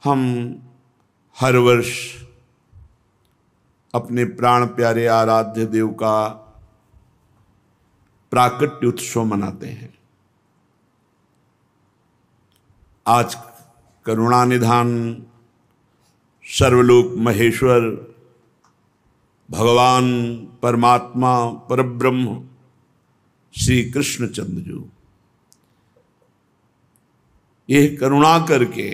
हम हर वर्ष अपने प्राण प्यारे आराध्य देव का प्राकट्य उत्सव मनाते हैं। आज करुणानिधान सर्वलोक महेश्वर भगवान परमात्मा परब्रह्म श्री कृष्णचंद्र जो यह करुणा करके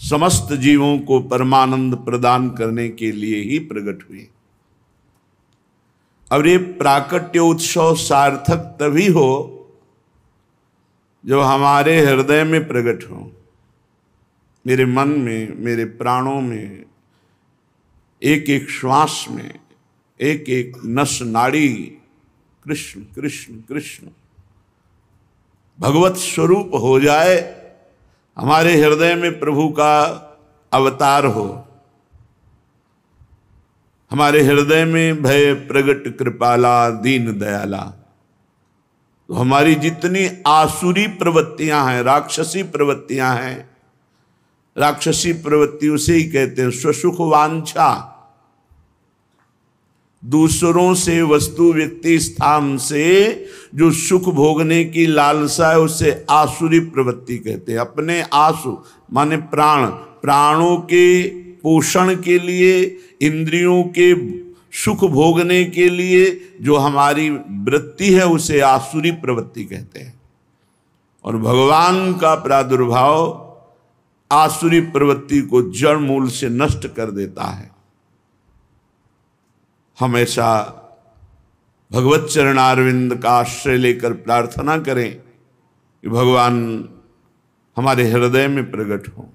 समस्त जीवों को परमानंद प्रदान करने के लिए ही प्रकट हुए। अब ये प्राकट्य उत्सव सार्थक तभी हो जो हमारे हृदय में प्रकट हो, मेरे मन में, मेरे प्राणों में, एक एक श्वास में, एक एक नस नाड़ी कृष्ण कृष्ण कृष्ण भगवत स्वरूप हो जाए, हमारे हृदय में प्रभु का अवतार हो, हमारे हृदय में भय प्रगट कृपाला दीन दयाला। तो हमारी जितनी आसुरी प्रवृत्तियां हैं, राक्षसी प्रवृत्तियां हैं, राक्षसी प्रवृत्ति उसे ही कहते हैं स्वसुख वांछा, दूसरों से वस्तु व्यक्ति स्थान से जो सुख भोगने की लालसा है उसे आसुरी प्रवृत्ति कहते हैं। अपने आसु माने प्राण, प्राणों के पोषण के लिए, इंद्रियों के सुख भोगने के लिए जो हमारी वृत्ति है उसे आसुरी प्रवृत्ति कहते हैं। और भगवान का प्रादुर्भाव आसुरी प्रवृत्ति को जड़ मूल से नष्ट कर देता है। हमेशा भगवत चरणारविंद का आश्रय लेकर प्रार्थना करें कि भगवान हमारे हृदय में प्रकट हो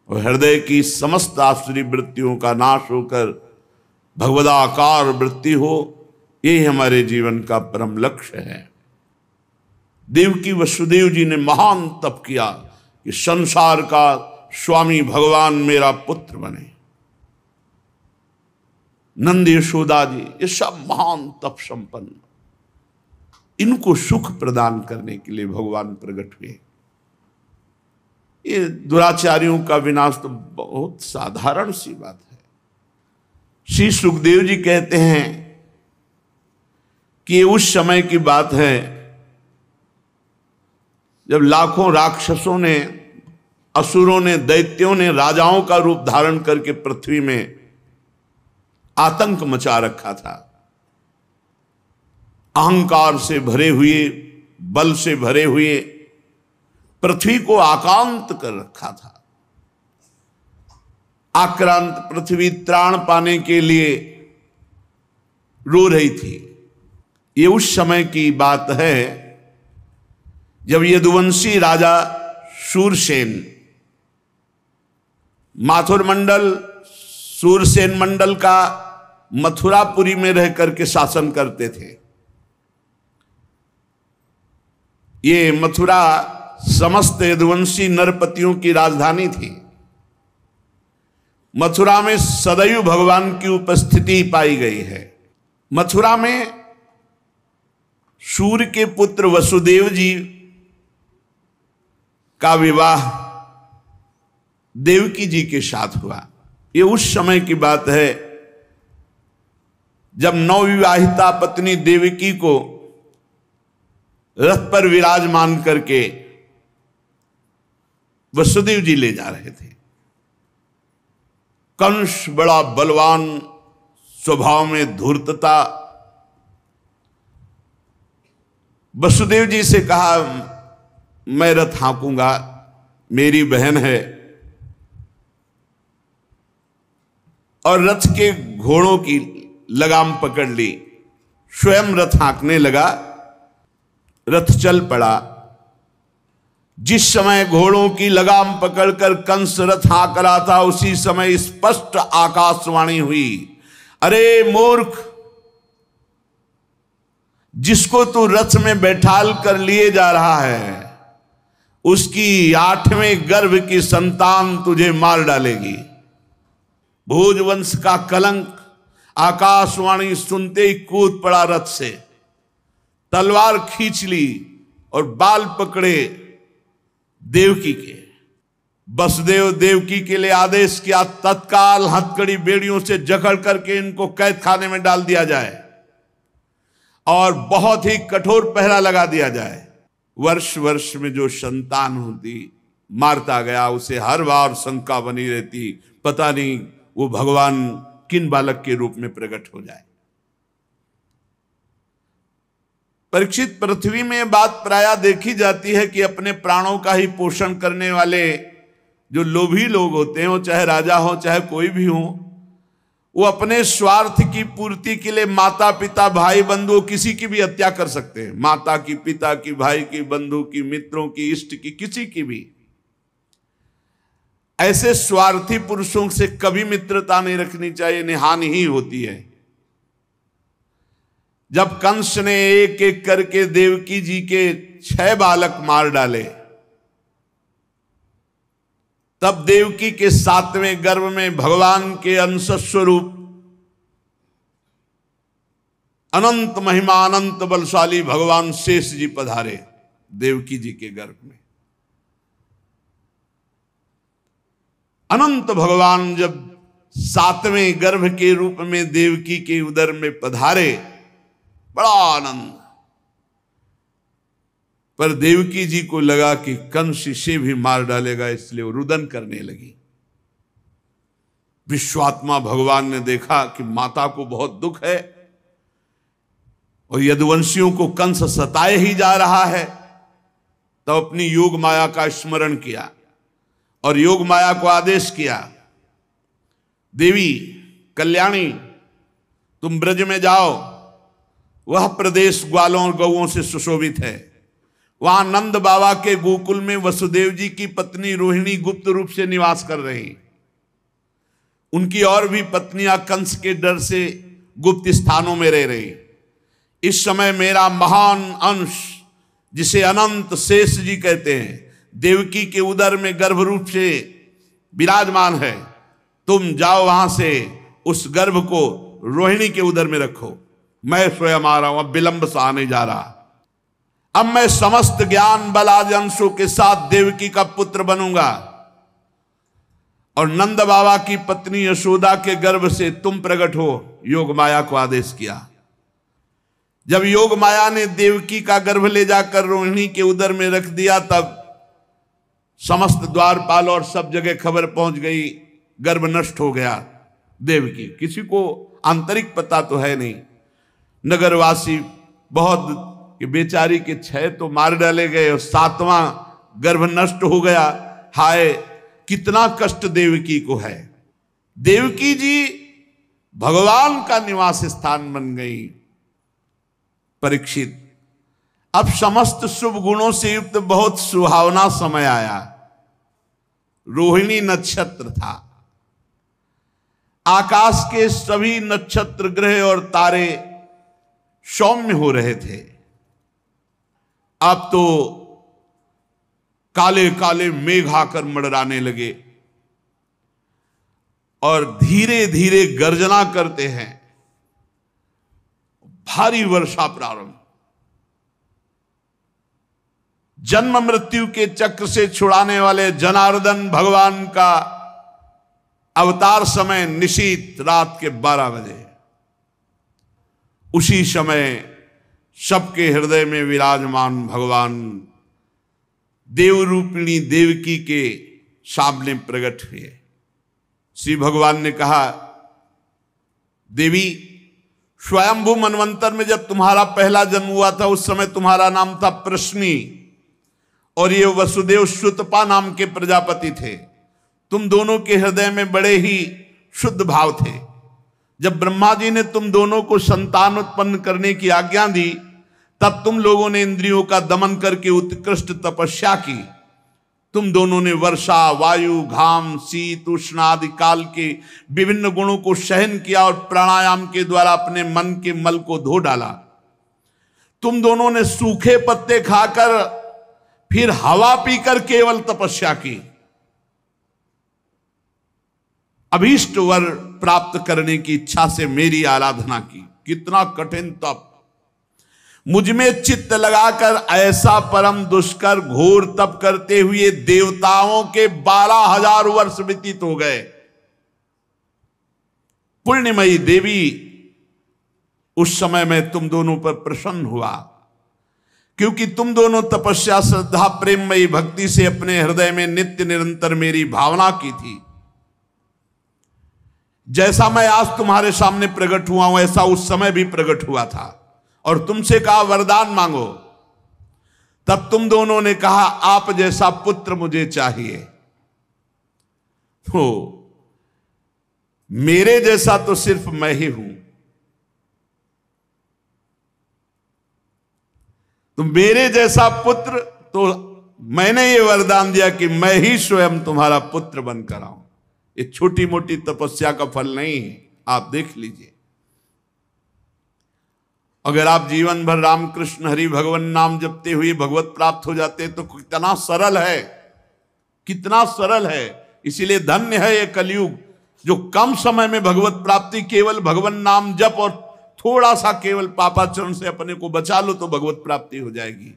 और हृदय की समस्त आसुरी वृत्तियों का नाश होकर भगवदाकार वृत्ति हो। यही हमारे जीवन का परम लक्ष्य है। देवकी वसुदेव जी ने महान तप किया कि संसार का स्वामी भगवान मेरा पुत्र बने। नंद यशोदा जी ये सब महान तप संपन्न, इनको सुख प्रदान करने के लिए भगवान प्रकट हुए। ये दुराचारियों का विनाश तो बहुत साधारण सी बात है। श्री सुखदेव जी कहते हैं कि ये उस समय की बात है जब लाखों राक्षसों ने, असुरों ने, दैत्यों ने राजाओं का रूप धारण करके पृथ्वी में आतंक मचा रखा था। अहंकार से भरे हुए, बल से भरे हुए पृथ्वी को आक्रांत कर रखा था। आक्रांत पृथ्वी त्राण पाने के लिए रो रही थी। ये उस समय की बात है जब यदुवंशी राजा शूरसेन माथुर मंडल, शूरसेन मंडल का मथुरापुरी में रह करके शासन करते थे। ये मथुरा समस्त यदुवंशी नरपतियों की राजधानी थी। मथुरा में सदैव भगवान की उपस्थिति पाई गई है। मथुरा में सूर्य के पुत्र वसुदेव जी का विवाह देवकी जी के साथ हुआ। ये उस समय की बात है जब नवविवाहिता पत्नी देवकी को रथ पर विराजमान करके वसुदेव जी ले जा रहे थे। कंस बड़ा बलवान, स्वभाव में धूर्तता, वसुदेव जी से कहा मैं रथ हाँकूंगा, मेरी बहन है। और रथ के घोड़ों की लगाम पकड़ ली, स्वयं रथ हाँकने लगा। रथ चल पड़ा। जिस समय घोड़ों की लगाम पकड़कर कंस रथ हाँक रहा था उसी समय स्पष्ट आकाशवाणी हुई, अरे मूर्ख, जिसको तू रथ में बैठाल कर लिए जा रहा है उसकी 8वें गर्भ की संतान तुझे मार डालेगी। भोजवंश का कलंक। आकाशवाणी सुनते ही कूद पड़ा रथ से, तलवार खींच ली और बाल पकड़े देवकी के। वसुदेव देवकी के लिए आदेश किया, तत्काल हथकड़ी बेड़ियों से जकड़ करके इनको कैद खाने में डाल दिया जाए और बहुत ही कठोर पहरा लगा दिया जाए। वर्ष वर्ष में जो संतान होती मारता गया, उसे हर बार शंका बनी रहती, पता नहीं वो भगवान किन बालक के रूप में प्रकट हो जाए। परीक्षित, पृथ्वी में बात प्रायः देखी जाती है कि अपने प्राणों का ही पोषण करने वाले जो लोभी लोग होते हैं, वो चाहे राजा हो चाहे कोई भी हो, वो अपने स्वार्थ की पूर्ति के लिए माता पिता भाई बंधु किसी की भी हत्या कर सकते हैं। माता की, पिता की, भाई की, बंधु की, मित्रों की, इष्ट की, किसी की भी। ऐसे स्वार्थी पुरुषों से कभी मित्रता नहीं रखनी चाहिए, नहीं हानि ही होती है। जब कंस ने एक एक करके देवकी जी के 6 बालक मार डाले, तब देवकी के 7वें गर्भ में भगवान के अंश स्वरूप अनंत महिमा अनंत बलशाली भगवान शेष जी पधारे देवकी जी के गर्भ में। अनंत भगवान जब 7वें गर्भ के रूप में देवकी के उदर में पधारे, बड़ा आनंद। पर देवकी जी को लगा कि कंस इसे भी मार डालेगा, इसलिए वो रुदन करने लगी। विश्वात्मा भगवान ने देखा कि माता को बहुत दुख है और यदुवंशियों को कंस सताए ही जा रहा है, तो अपनी योग माया का स्मरण किया और योग माया को आदेश किया, देवी कल्याणी, तुम ब्रज में जाओ, वह प्रदेश ग्वालों और गौओं से सुशोभित है। वहां नंद बाबा के गोकुल में वसुदेव जी की पत्नी रोहिणी गुप्त रूप से निवास कर रही। उनकी और भी पत्नियां कंस के डर से गुप्त स्थानों में रह रही। इस समय मेरा महान अंश, जिसे अनंत शेष जी कहते हैं, देवकी के उदर में गर्भ रूप से विराजमान है। तुम जाओ वहां से उस गर्भ को रोहिणी के उदर में रखो। मैं स्वयं आ रहा हूं, अब विलंब से आने जा रहा। अब मैं समस्त ज्ञान बल आदि अंशों के साथ देवकी का पुत्र बनूंगा और नंद बाबा की पत्नी यशोदा के गर्भ से तुम प्रकट हो। योग माया को आदेश किया। जब योग माया ने देवकी का गर्भ ले जाकर रोहिणी के उदर में रख दिया, तब समस्त द्वारपाल और सब जगह खबर पहुंच गई, गर्भ नष्ट हो गया देवकी। किसी को आंतरिक पता तो है नहीं। नगरवासी बहुत कि बेचारी के 6 तो मार डाले गए और 7वां गर्भ नष्ट हो गया। हाय, कितना कष्ट देवकी को है। देवकी जी भगवान का निवास स्थान बन गई। परीक्षित, अब समस्त शुभ गुणों से युक्त बहुत सुहावना समय आया। रोहिणी नक्षत्र था। आकाश के सभी नक्षत्र, ग्रह और तारे सौम्य हो रहे थे। अब तो काले काले मेघ आकर मंडराने लगे और धीरे धीरे गर्जना करते हैं। भारी वर्षा प्रारंभ। जन्म मृत्यु के चक्र से छुड़ाने वाले जनार्दन भगवान का अवतार समय निशीत रात के 12 बजे। उसी समय सबके हृदय में विराजमान भगवान देवरूपिणी देवकी के सामने प्रकट हुए। श्री भगवान ने कहा, देवी, स्वयंभू मनवंतर में जब तुम्हारा पहला जन्म हुआ था, उस समय तुम्हारा नाम था प्रश्नी और ये वसुदेव श्रुतपा नाम के प्रजापति थे। तुम दोनों के हृदय में बड़े ही शुद्ध भाव थे। जब ब्रह्मा जी ने तुम दोनों को संतान उत्पन्न करने की आज्ञा दी, तब तुम लोगों ने इंद्रियों का दमन करके उत्कृष्ट तपस्या की। तुम दोनों ने वर्षा, वायु, घाम, शीत, उष्ण आदि काल के विभिन्न गुणों को सहन किया और प्राणायाम के द्वारा अपने मन के मल को धो डाला। तुम दोनों ने सूखे पत्ते खाकर फिर हवा पीकर केवल तपस्या की। अभीष्ट वर प्राप्त करने की इच्छा से मेरी आराधना की। कितना कठिन तप। मुझ में चित्त लगाकर ऐसा परम दुष्कर घोर तप करते हुए देवताओं के 12,000 वर्ष व्यतीत हो गए। पुण्यमयी देवी उस समय में तुम दोनों पर प्रसन्न हुआ, क्योंकि तुम दोनों तपस्या, श्रद्धा, प्रेममयी भक्ति से अपने हृदय में नित्य निरंतर मेरी भावना की थी। जैसा मैं आज तुम्हारे सामने प्रकट हुआ हूं, ऐसा उस समय भी प्रकट हुआ था। और तुमसे कहा वरदान मांगो, तब तुम दोनों ने कहा आप जैसा पुत्र मुझे चाहिए। तो मेरे जैसा तो सिर्फ मैं ही हूं, तो मेरे जैसा पुत्र, तो मैंने ये वरदान दिया कि मैं ही स्वयं तुम्हारा पुत्र बनकर आऊं। ये छोटी मोटी तपस्या का फल नहीं है, आप देख लीजिए। अगर आप जीवन भर रामकृष्ण हरि भगवान नाम जपते हुए भगवत प्राप्त हो जाते तो कितना सरल है, कितना सरल है। इसीलिए धन्य है ये कलयुग जो कम समय में भगवत प्राप्ति, केवल भगवान नाम जप और थोड़ा सा केवल पापाचरण से अपने को बचा लो तो भगवत प्राप्ति हो जाएगी।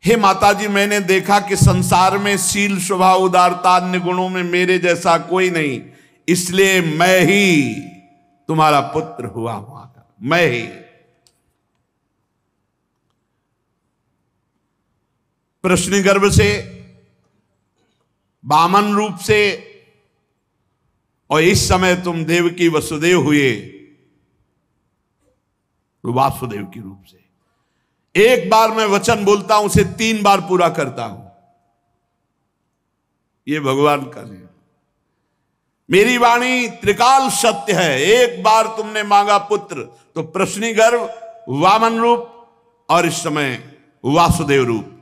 हे माता जी, मैंने देखा कि संसार में शील, स्वभाव, उदारता, अन्य गुणों में मेरे जैसा कोई नहीं, इसलिए मैं ही तुम्हारा पुत्र हुआ हूं। मैं ही प्रश्न गर्भ से, वामन रूप से, और इस समय तुम देवकी वसुदेव हुए तो वासुदेव के रूप से। एक बार मैं वचन बोलता हूं, उसे 3 बार पूरा करता हूं। ये भगवान का नियम। मेरी वाणी त्रिकाल सत्य है। एक बार तुमने मांगा पुत्र तो प्रश्नी गर्भ, वामन रूप और इस समय वासुदेव रूप।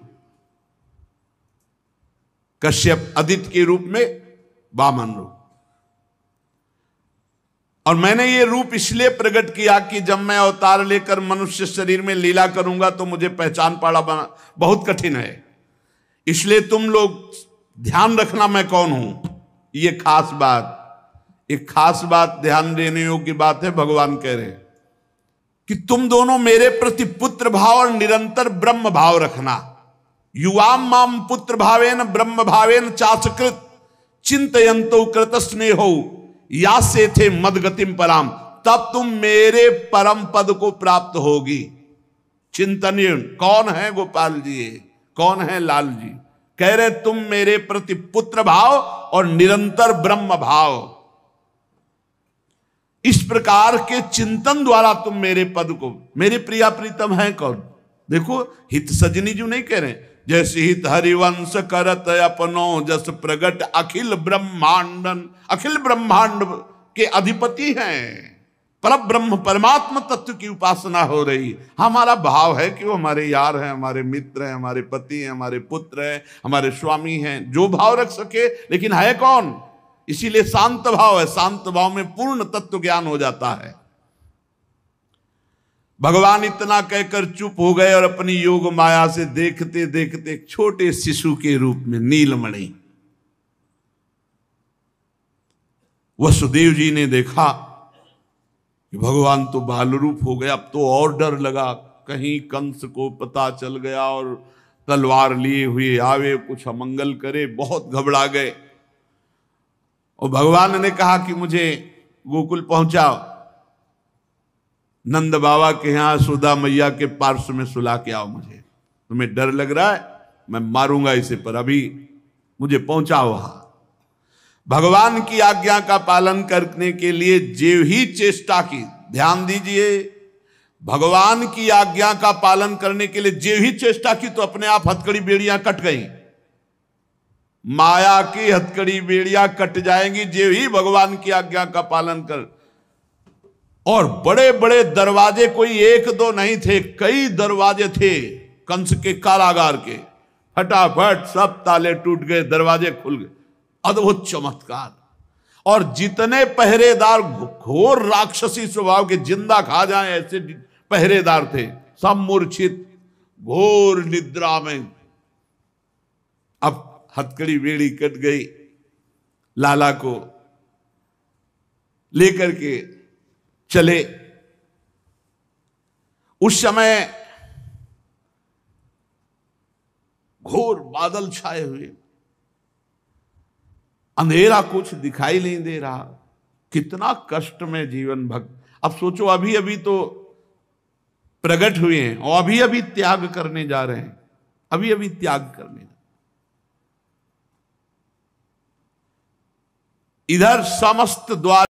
कश्यप आदित्य के रूप में वामन रूप। और मैंने ये रूप इसलिए प्रकट किया कि जब मैं अवतार लेकर मनुष्य शरीर में लीला करूंगा तो मुझे पहचान पाना बहुत कठिन है। इसलिए तुम लोग ध्यान रखना मैं कौन हूं। ये खास बात, एक खास बात ध्यान देने योग्य बात है। भगवान कह रहे हैं कि तुम दोनों मेरे प्रति पुत्र भाव और निरंतर ब्रह्म भाव रखना। युवाम माम पुत्र भावेन ब्रह्म भावेन चाचकृत चिंतयंतो कृत स्नेहो या से थे मदगतिम पराम। तब तुम मेरे परम पद को प्राप्त होगी। चिंतनीय कौन है गोपाल जी, कौन है लाल जी? कह रहे तुम मेरे प्रति पुत्र भाव और निरंतर ब्रह्म भाव, इस प्रकार के चिंतन द्वारा तुम मेरे पद को, मेरे प्रिया प्रीतम है कौन? देखो हित सजनी जो नहीं कह रहे, जैसे हित हरिवंश करत अपनो जस प्रगट अखिल ब्रह्मांडन। अखिल ब्रह्मांड के अधिपति हैं। पर ब्रह्म परमात्मा तत्व की उपासना हो रही। हमारा भाव है कि वो हमारे यार हैं, हमारे मित्र हैं, हमारे पति हैं, हमारे पुत्र हैं, हमारे स्वामी हैं, जो भाव रख सके, लेकिन है कौन? इसीलिए शांत भाव है। शांत भाव में पूर्ण तत्व ज्ञान हो जाता है। भगवान इतना कहकर चुप हो गए और अपनी योग माया से देखते देखते एक छोटे शिशु के रूप में नीलमणि वसुदेव जी ने देखा कि भगवान तो बाल रूप हो गया। अब तो और डर लगा, कहीं कंस को पता चल गया और तलवार लिए हुए आवे, कुछ अमंगल करे। बहुत घबरा गए और भगवान ने कहा कि मुझे गोकुल पहुंचाओ, नंद बाबा के यहां सुधा मैया के पार्श्व में सुला के आओ। मुझे तुम्हें डर लग रहा है, मैं मारूंगा इसे, पर अभी मुझे पहुंचाओ वहां। भगवान की आज्ञा का पालन करने के लिए जो ही चेष्टा की, ध्यान दीजिए, भगवान की आज्ञा का पालन करने के लिए जो ही चेष्टा की तो अपने आप हथकड़ी बेड़ियां कट गई। माया की हथकड़ी बेड़ियां कट जाएंगी जो ही भगवान की आज्ञा का पालन कर। और बड़े बड़े दरवाजे, कोई एक दो नहीं थे, कई दरवाजे थे कंस के कारागार के। फटाफट सब ताले टूट गए, दरवाजे खुल गए। अद्भुत चमत्कार। और जितने पहरेदार घोर राक्षसी स्वभाव के, जिंदा खा जाएं ऐसे पहरेदार थे, सब मूर्छित घोर निद्रा में। अब हथकड़ी बेड़ी कट गई। लाला को लेकर के चले उस समय घोर बादल छाए हुए, अंधेरा, कुछ दिखाई नहीं दे रहा। कितना कष्ट में जीवन भक्त। अब सोचो, अभी अभी तो प्रकट हुए हैं और अभी अभी त्याग करने जा रहे हैं, अभी अभी त्याग करने। इधर समस्त द्वार